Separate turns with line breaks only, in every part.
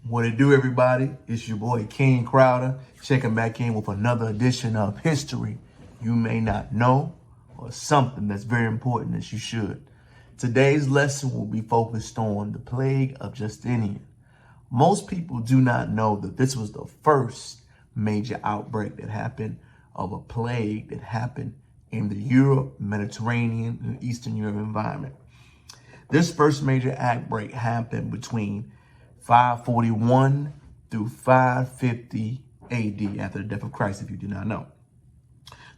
What it do, everybody? It's your boy King Crowder, checking back in with another edition of History You May Not Know, or something that's very important that you should. Today's lesson will be focused on the plague of Justinian. Most people do not know that this was the first major outbreak that happened of a plague that happened in the Europe, Mediterranean, and Eastern Europe environment. This first major outbreak happened between 541 through 550 AD, after the death of Christ, if you do not know.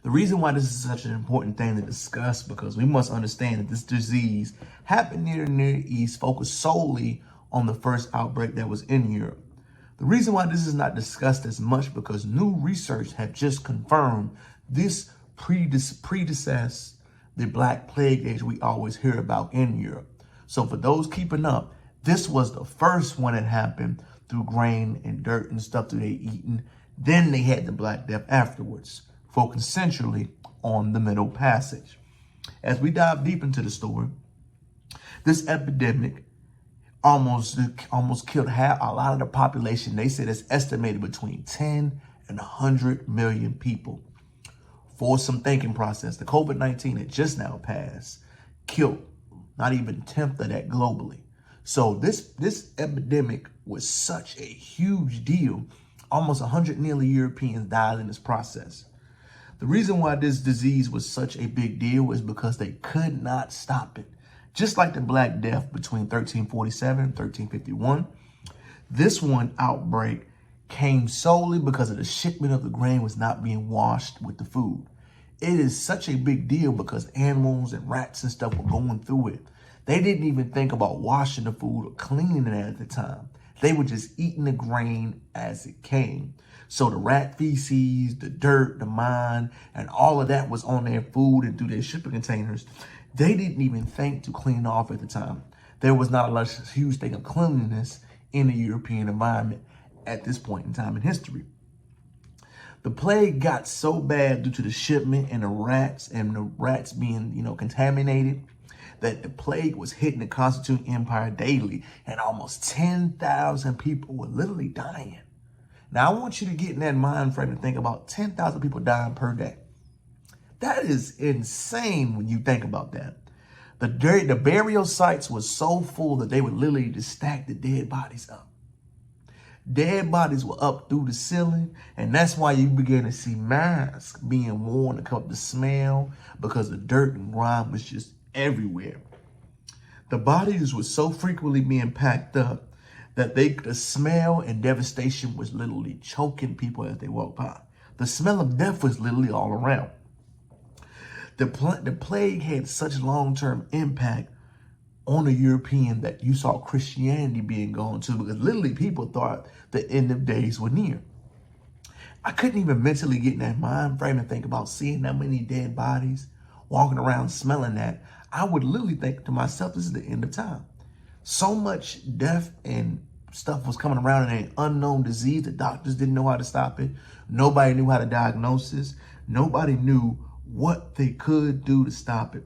The reason why this is such an important thing to discuss, because we must understand that this disease happened near the Near East, focused solely on the first outbreak that was in Europe. The reason why this is not discussed as much, because new research have just confirmed this predecessed the Black Plague age we always hear about in Europe. So for those keeping up, this was the first one that happened through grain and dirt and stuff that they eaten. Then they had the Black Death afterwards, focusing centrally on the Middle Passage. As we dive deep into the story, this epidemic almost killed a lot of the population. They said it's estimated between 10 and 100 million people. For some thinking process, the COVID-19 that just now passed killed not even a tenth of that globally. So this epidemic was such a huge deal. Almost 100 nearly Europeans died in this process. The reason why this disease was such a big deal is because they could not stop it. Just like the Black Death between 1347 and 1351, this one outbreak came solely because of the shipment of the grain was not being washed with the food. It is such a big deal because animals and rats and stuff were going through it. They didn't even think about washing the food or cleaning it at the time. They were just eating the grain as it came. So the rat feces, the dirt, the mine, and all of that was on their food and through their shipping containers. They didn't even think to clean off at the time. There was not a huge thing of cleanliness in the European environment at this point in time in history. The plague got so bad due to the shipment and the rats being, contaminated, that the plague was hitting the Constituent Empire daily, and almost 10,000 people were literally dying. Now, I want you to get in that mind frame and think about 10,000 people dying per day. That is insane when you think about that. The burial sites were so full that they would literally just stack the dead bodies up. Dead bodies were up through the ceiling, and that's why you began to see masks being worn to cover the smell, because the dirt and grime was just everywhere. The bodies were so frequently being packed up that the smell and devastation was literally choking people as they walked by. The smell of death was literally all around. The plague had such long-term impact on the European that you saw Christianity being gone too, because literally people thought the end of days were near. I couldn't even mentally get in that mind frame and think about seeing that many dead bodies, walking around smelling that. I would literally think to myself, this is the end of time. So much death and stuff was coming around in an unknown disease. The doctors didn't know how to stop it. Nobody knew how to diagnose this. Nobody knew what they could do to stop it.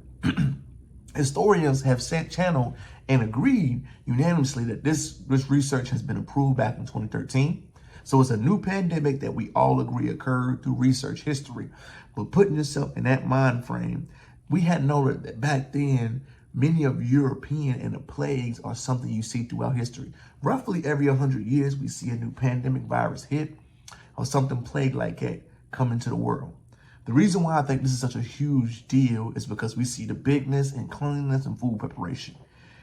Historians have channeled and agreed unanimously that this research has been approved back in 2013. So it's a new pandemic that we all agree occurred through research history. But putting yourself in that mind frame, we had noted that back then, many of European and the plagues are something you see throughout history. Roughly every 100 years, we see a new pandemic virus hit or something plague like that come into the world. The reason why I think this is such a huge deal is because we see the bigness and cleanliness and food preparation.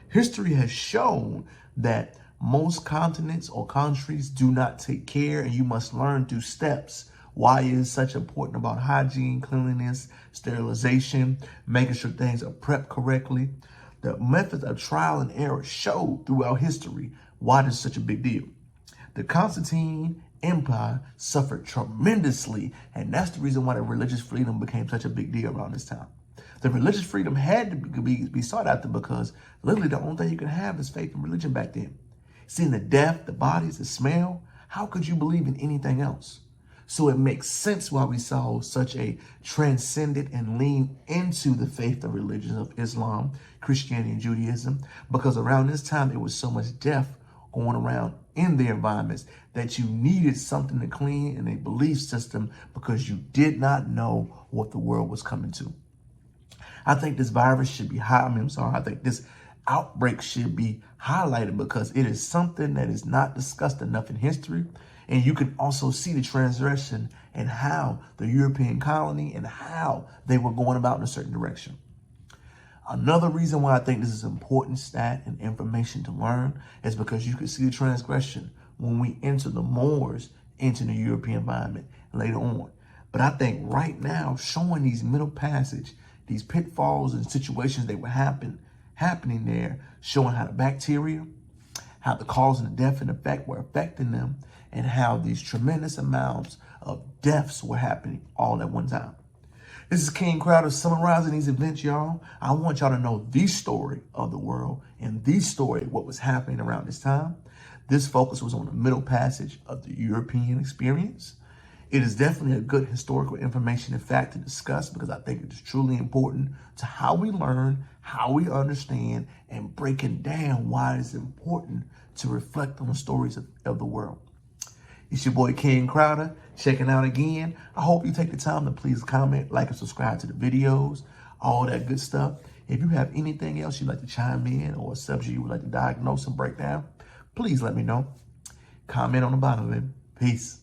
History has shown that most continents or countries do not take care, and you must learn through steps why it is such important about hygiene, cleanliness, sterilization, making sure things are prepped correctly. The methods of trial and error show throughout history why this is such a big deal. The Constitution Empire suffered tremendously, and that's the reason why the religious freedom became such a big deal around this time. The religious freedom had to be sought after, because literally the only thing you could have is faith and religion back then. Seeing the death, the bodies, the smell, how could you believe in anything else? So it makes sense why we saw such a transcendent and lean into the faith of religions of Islam, Christianity, and Judaism, because around this time, it was so much death going around in their environments, that you needed something to clean in a belief system because you did not know what the world was coming to. I think this virus should be I think this outbreak should be highlighted because it is something that is not discussed enough in history. And you can also see the transgression and how the European colony and how they were going about in a certain direction. Another reason why I think this is important stat and information to learn is because you can see the transgression when we enter the Moors into the European environment later on. But I think right now, showing these middle passage, these pitfalls and situations that were happening there, showing how the bacteria, how the cause and the death and effect were affecting them, and how these tremendous amounts of deaths were happening all at one time. This is King Crowder summarizing these events, y'all. I want y'all to know the story of the world and the story of what was happening around this time. This focus was on the middle passage of the European experience. It is definitely a good historical information and fact to discuss because I think it is truly important to how we learn, how we understand, and breaking down why it is important to reflect on the stories of the world. It's your boy King Crowder checking out again. I hope you take the time to please comment, like, and subscribe to the videos, all that good stuff. If you have anything else you'd like to chime in or a subject you would like to diagnose and break down, please let me know. Comment on the bottom of it. Peace.